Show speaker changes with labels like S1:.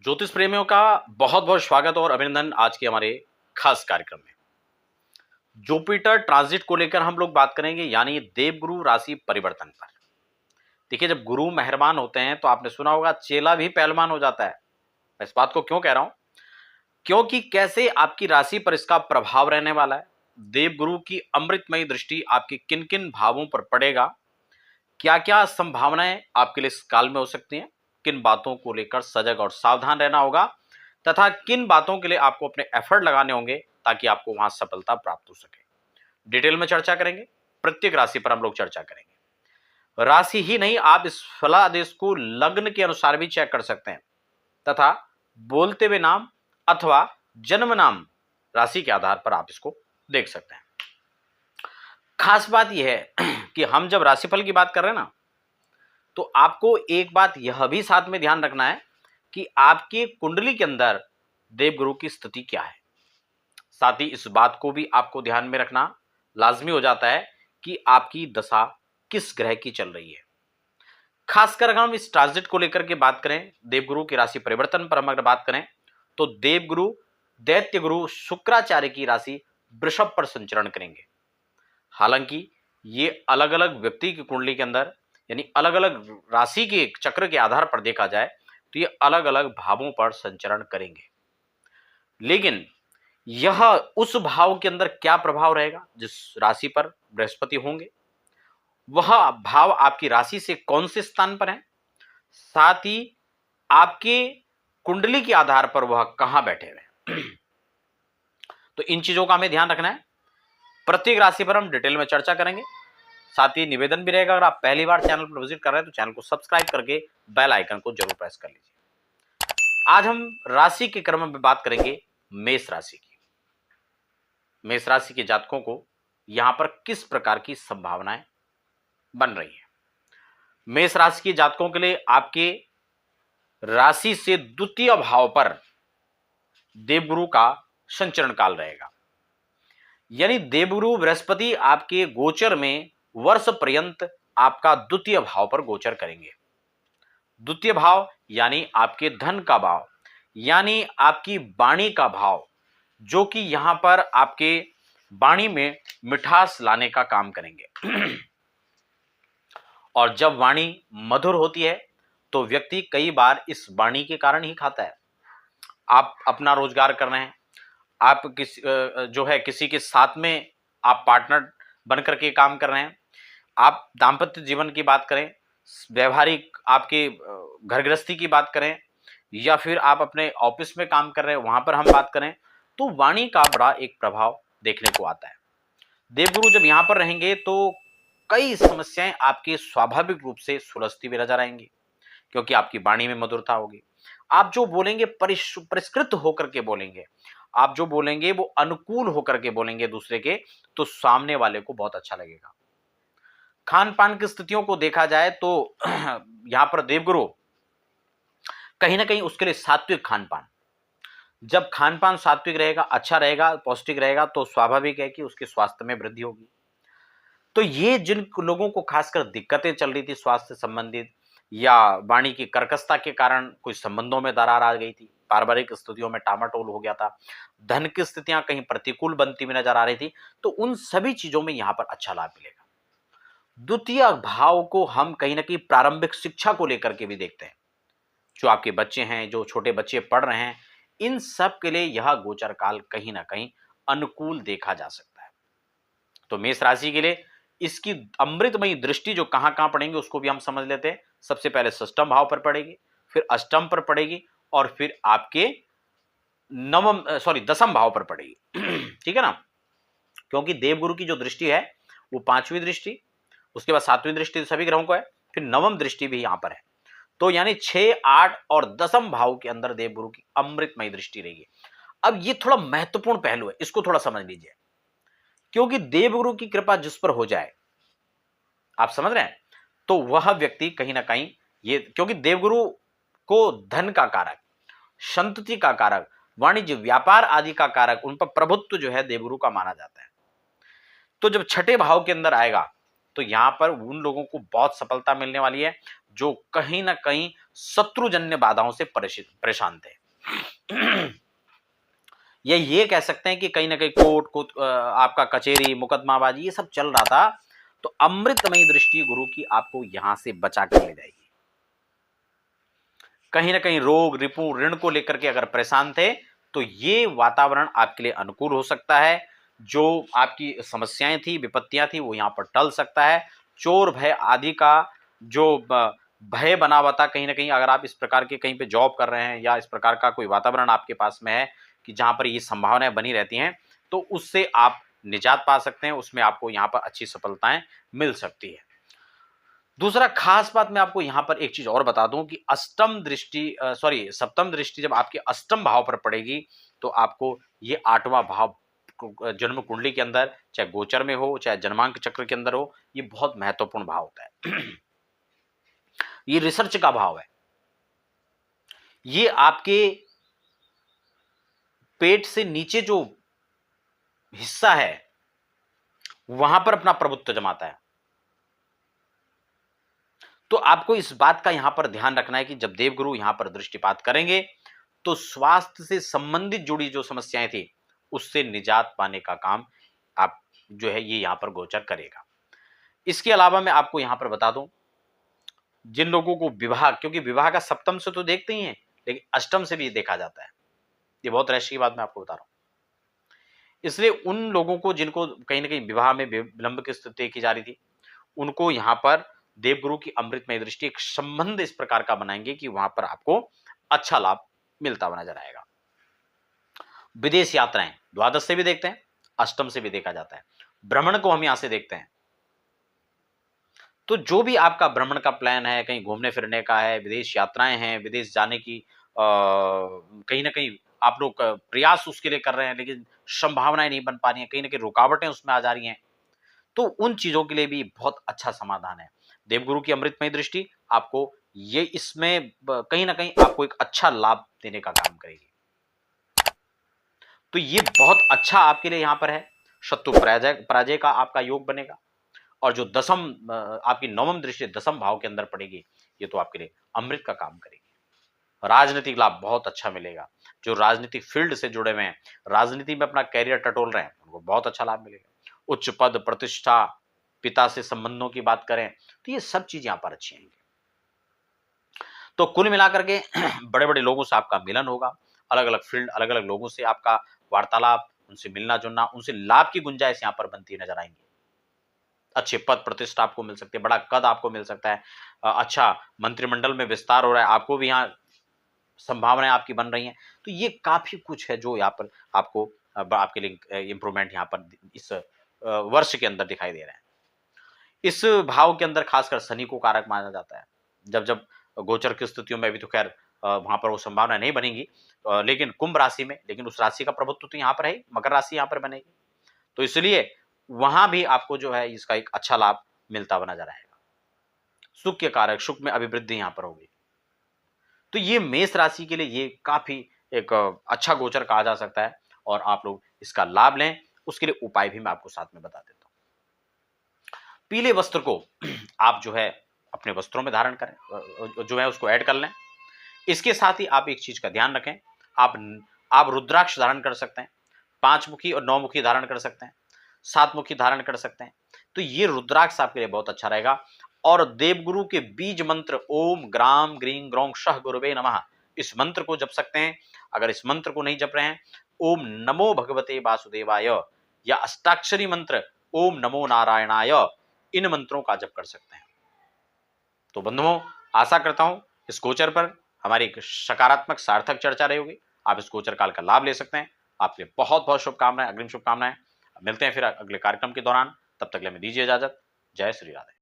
S1: ज्योतिष प्रेमियों का बहुत बहुत स्वागत और अभिनंदन आज के हमारे खास कार्यक्रम में। जुपिटर ट्रांजिट को लेकर हम लोग बात करेंगे, यानी देवगुरु राशि परिवर्तन पर। देखिए, जब गुरु मेहरबान होते हैं तो आपने सुना होगा चेला भी पहलवान हो जाता है। मैं इस बात को क्यों कह रहा हूं? क्योंकि कैसे आपकी राशि पर इसका प्रभाव रहने वाला है। देवगुरु की अमृतमयी दृष्टि आपके किन किन भावों पर पड़ेगा, क्या क्या संभावनाएं आपके लिए इस काल में हो सकती हैं, किन बातों को लेकर सजग और सावधान रहना होगा तथा किन बातों के लिए आपको अपने एफर्ट लगाने होंगे ताकि आपको वहां सफलता प्राप्त हो सके, डिटेल में चर्चा करेंगे। प्रत्येक राशि पर हम लोग चर्चा करेंगे। राशि ही नहीं, आप इस फलादेश को लग्न के अनुसार भी चेक कर सकते हैं तथा बोलते हुए नाम अथवा जन्म नाम राशि के आधार पर आप इसको देख सकते हैं। खास बात यह है कि हम जब राशिफल की बात कर रहे हैं ना, तो आपको एक बात यह भी साथ में ध्यान रखना है कि आपके कुंडली के अंदर देवगुरु की स्थिति क्या है। साथ ही इस बात को भी आपको ध्यान में रखना लाजमी हो जाता है कि आपकी दशा किस ग्रह की चल रही है। खासकर अगर हम इस ट्रांजिट को लेकर के बात करें, देवगुरु की राशि परिवर्तन पर हम अगर बात करें, तो देवगुरु दैत्य गुरु शुक्राचार्य की राशि वृषभ पर संचरण करेंगे। हालांकि ये अलग अलग व्यक्ति की कुंडली के अंदर, यानी अलग अलग राशि के चक्र के आधार पर देखा जाए तो ये अलग अलग भावों पर संचरण करेंगे, लेकिन यह उस भाव के अंदर क्या प्रभाव रहेगा जिस राशि पर बृहस्पति होंगे, वह भाव आपकी राशि से कौन से स्थान पर है, साथ ही आपके कुंडली के आधार पर वह कहां बैठे हुए हैं। तो इन चीजों का हमें ध्यान रखना है। प्रत्येक राशि पर हम डिटेल में चर्चा करेंगे। साथ ही निवेदन भी रहेगा, अगर आप पहली बार चैनल पर विजिट कर रहे हैं तो चैनल को सब्सक्राइब करके बेल आइकन को जरूर प्रेस कर लीजिए। आज हम राशि के क्रम में बात करेंगे मेष राशि की। मेष राशि के जातकों को यहां पर किस प्रकार की संभावनाएं बन रही है। मेष राशि के जातकों के लिए आपके राशि से द्वितीय भाव पर देवगुरु का संचरण काल रहेगा, यानी देवगुरु बृहस्पति आपके गोचर में वर्ष पर्यंत आपका द्वितीय भाव पर गोचर करेंगे। द्वितीय भाव यानी आपके धन का भाव, यानी आपकी वाणी का भाव, जो कि यहां पर आपके वाणी में मिठास लाने का काम करेंगे। और जब वाणी मधुर होती है तो व्यक्ति कई बार इस वाणी के कारण ही खाता है। आप अपना रोजगार कर रहे हैं, आप किसी के साथ में आप पार्टनर बनकर के काम कर रहे हैं, आप दाम्पत्य जीवन की बात करें, व्यवहारिक आपके घर गृहस्थी की बात करें, या फिर आप अपने ऑफिस में काम कर रहे हैं वहां पर हम बात करें, तो वाणी का बड़ा एक प्रभाव देखने को आता है। देवगुरु जब यहां पर रहेंगे तो कई समस्याएं आपके स्वाभाविक रूप से सुलझती हुई नजर आएंगी, क्योंकि आपकी वाणी में मधुरता होगी। आप जो बोलेंगे परिष्कृत होकर के बोलेंगे, आप जो बोलेंगे वो अनुकूल होकर के बोलेंगे दूसरे के, तो सामने वाले को बहुत अच्छा लगेगा। खान पान की स्थितियों को देखा जाए तो यहां पर देवगुरु कहीं ना कहीं उसके लिए सात्विक खान पान, जब खान पान सात्विक रहेगा, अच्छा रहेगा, पौष्टिक रहेगा, तो स्वाभाविक है कि उसके स्वास्थ्य में वृद्धि होगी। तो ये जिन लोगों को खासकर दिक्कतें चल रही थी स्वास्थ्य संबंधित, या वाणी की कर्कशता के कारण कोई संबंधों में दरार आ गई थी, पारिवारिक स्थितियों में टामाटोल हो गया था, धन की स्थितियां कहीं प्रतिकूल बनती हुई नजर आ रही थी, तो उन सभी चीजों में यहां पर अच्छा लाभ मिलेगा। द्वितीय भाव को हम कहीं ना कहीं प्रारंभिक शिक्षा को लेकर के भी देखते हैं। जो आपके बच्चे हैं, जो छोटे बच्चे पढ़ रहे हैं, इन सब के लिए यह गोचर काल कहीं ना कहीं अनुकूल देखा जा सकता है। तो मेष राशि के लिए इसकी अमृतमयी दृष्टि जो कहां कहां पड़ेंगे उसको भी हम समझ लेते हैं। सबसे पहले षष्ठम भाव पर पड़ेगी, फिर अष्टम पर पड़ेगी, और फिर आपके दसम भाव पर पड़ेगी। ठीक है ना, क्योंकि देवगुरु की जो दृष्टि है वो पांचवी दृष्टि, उसके बाद सातवीं दृष्टि सभी ग्रहों को है, फिर नवम दृष्टि भी यहां पर है। तो यानी 6, 8 और दसम भाव के अंदर देवगुरु की अमृतमयी दृष्टि रहेगी। अब ये थोड़ा महत्वपूर्ण पहलू है, इसको थोड़ा समझ लीजिए, क्योंकि देवगुरु की कृपा जिस पर हो जाए, आप समझ रहे हैं, तो वह व्यक्ति कहीं ना कहीं ये, क्योंकि देवगुरु को धन का कारक, संतति का कारक, वाणिज्य व्यापार आदि का कारक, उन पर प्रभुत्व जो है देवगुरु का माना जाता है। तो जब छठे भाव के अंदर आएगा तो यहां पर उन लोगों को बहुत सफलता मिलने वाली है जो कहीं ना कहीं शत्रुजन्य बाधाओं से परेशान थे। या ये कह सकते हैं कि कहीं ना कहीं कोर्ट को आपका कचेरी मुकदमाबाजी ये सब चल रहा था, तो अमृतमयी दृष्टि गुरु की आपको यहां से बचा कर ले जाएगी। कहीं ना कहीं रोग रिपू ऋण को लेकर के अगर परेशान थे, तो ये वातावरण आपके लिए अनुकूल हो सकता है। जो आपकी समस्याएं थी, विपत्तियां थी, वो यहां पर टल सकता है। चोर भय आदि का जो भय बना हुआ था, कहीं ना कहीं अगर आप इस प्रकार के कहीं पे जॉब कर रहे हैं या इस प्रकार का कोई वातावरण आपके पास में है कि जहां पर ये संभावनाएं बनी रहती हैं, तो उससे आप निजात पा सकते हैं। उसमें आपको यहाँ पर अच्छी सफलताएं मिल सकती है। दूसरा खास बात मैं आपको यहां पर एक चीज और बता दूं कि सप्तम दृष्टि जब आपके अष्टम भाव पर पड़ेगी, तो आपको ये आठवां भाव जन्म कुंडली के अंदर, चाहे गोचर में हो चाहे जन्मांक चक्र के अंदर हो, ये बहुत महत्वपूर्ण भाव होता है। ये रिसर्च का भाव है। ये आपके पेट से नीचे जो हिस्सा है वहां पर अपना प्रभुत्व जमाता है। तो आपको इस बात का यहां पर ध्यान रखना है कि जब देवगुरु यहां पर दृष्टिपात करेंगे, तो स्वास्थ्य से संबंधित जुड़ी जो समस्याएं थी, उससे निजात पाने का काम आप जो है ये यहां पर गोचर करेगा। इसके अलावा मैं आपको यहां पर बता दूं, जिन लोगों को विवाह, क्योंकि विवाह का सप्तम से तो देखते ही हैं, लेकिन अष्टम से भी देखा जाता है। ये बहुत रहस्य की बात मैं आपको बता रहा हूं। इसलिए उन लोगों को जिनको कहीं ना कहीं विवाह में विलंब की स्थिति देखी जा रही थी, उनको यहां पर देवगुरु की अमृतमय दृष्टि एक संबंध इस प्रकार का बनाएंगे कि वहां पर आपको अच्छा लाभ मिलता हुआ नजर आएगा। विदेश यात्राएं द्वादश से भी देखते हैं, अष्टम से भी देखा जाता है। भ्रमण को हम यहां से देखते हैं। तो जो भी आपका भ्रमण का प्लान है, कहीं घूमने फिरने का है, विदेश यात्राएं हैं, विदेश जाने की कहीं ना कहीं आप लोग प्रयास उसके लिए कर रहे हैं, लेकिन संभावनाएं नहीं बन पा रही हैं, कहीं ना कहीं रुकावटें उसमें आ जा रही हैं, तो उन चीजों के लिए भी बहुत अच्छा समाधान है। देवगुरु की अमृतमय दृष्टि आपको ये इसमें कहीं ना कहीं आपको एक अच्छा लाभ देने का काम करेगी। तो ये बहुत अच्छा आपके लिए यहां पर है। शत्रु पराजय पराजय का आपका योग बनेगा। और जो दसम आपकी नवम दृष्टि दसम भाव के अंदर पड़ेगी, ये तो आपके लिए अमृत का काम करेगी। राजनीतिक लाभ बहुत अच्छा मिलेगा। जो राजनीतिक फील्ड से जुड़े हुए हैं, राजनीति में अपना कैरियर टटोल रहे हैं, उनको बहुत अच्छा लाभ मिलेगा। उच्च पद प्रतिष्ठा, पिता से संबंधों की बात करें, तो ये सब चीज यहां पर अच्छी आएंगी। तो कुल मिलाकर के बड़े बड़े लोगों से आपका मिलन होगा, अलग अलग फील्ड अलग अलग लोगों से आपका वार्तालाप, उनसे मिलना जुलना, उनसे लाभ की गुंजाइश यहां पर बनती नजर आएंगी। अच्छे पद प्रतिष्ठा आपको मिल सकती है, बड़ा कद आपको मिल सकता है, अच्छा मंत्रिमंडल में विस्तार हो रहा है, आपको भी यहाँ संभावनाएं आपकी बन रही हैं। तो ये काफी कुछ है जो यहाँ पर आपको आपके लिए इंप्रूवमेंट यहाँ पर इस वर्ष के अंदर दिखाई दे रहा है। इस भाव के अंदर खासकर शनि को कारक माना जाता है। जब जब गोचर की स्थितियों में, अभी तो खैर वहां पर वो संभावना नहीं बनेगी, लेकिन कुंभ राशि में, लेकिन उस राशि का प्रभुत्व तो यहाँ पर है, मकर राशि यहाँ पर बनेगी। तो इसलिए वहां भी आपको जो है इसका एक अच्छा लाभ मिलता हुआ नजर आएगा। सुख के कारक, सुख में अभिवृद्धि यहां पर होगी। तो ये मेष राशि के लिए ये काफी एक अच्छा गोचर कहा जा सकता है, और आप लोग इसका लाभ लें। उसके लिए उपाय भी मैं आपको साथ में बता देता हूं। पीले वस्त्र को आप जो है अपने वस्त्रों में धारण करें, जो है उसको ऐड कर लें। इसके साथ ही आप एक चीज का ध्यान रखें, आप रुद्राक्ष धारण कर सकते हैं, 5 मुखी और 9 मुखी धारण कर सकते हैं, 7 मुखी धारण कर सकते हैं। तो ये रुद्राक्ष आपके लिए बहुत अच्छा रहेगा। और देवगुरु के बीज मंत्र ओम ग्राम ग्रीं ग्रौं शः गुरुवे नमः, इस मंत्र को जप सकते हैं। अगर इस मंत्र को नहीं जप रहे हैं, ओम नमो भगवते वासुदेवाय या अष्टाक्षरी मंत्र ओम नमो नारायणाय, इन मंत्रों का जप कर सकते हैं। तो बंधुओं, आशा करता हूं इस गोचर पर हमारी एक सकारात्मक सार्थक चर्चा रही होगी। आप इस गोचर काल का लाभ ले सकते हैं। आपके बहुत बहुत शुभकामनाएं, अग्रिम शुभकामनाएं। मिलते हैं फिर अगले कार्यक्रम के दौरान। तब तक के लिए हमें दीजिए इजाजत। जय श्री राधे।